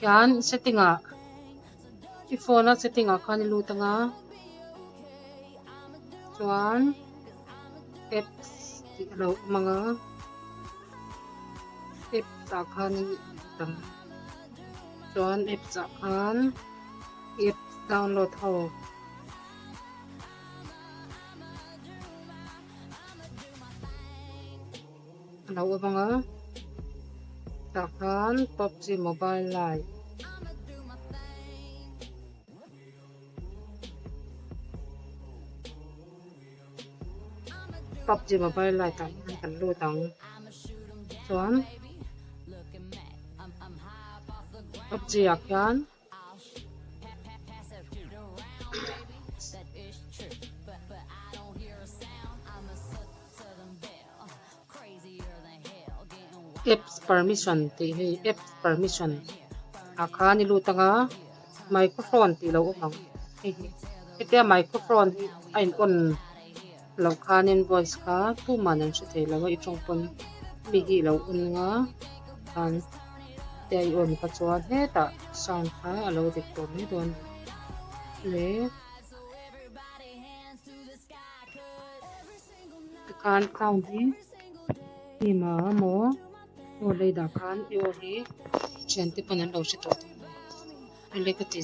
Kyan setting a phone na setting a khan luta nga chuan apps ti alo mga apps a khan tam chuan apps a khan apps download ho alo mga takhan PUBG Mobile Lite PUBG Mobile Lite tang kan lu tang chuan PUBG akyan apps permission ti apps permission akhan ni lu tanga microphone ti lo mang ite microphone ain on lo khanin voice ka tu manan se thei lawa ichong pon mi hi lo un nga kan te ai on ka chuan he ta sound kha alo dik to ni don le kan sound hi ma mo o le da kan yo hi chen te panan lo se to le ka ti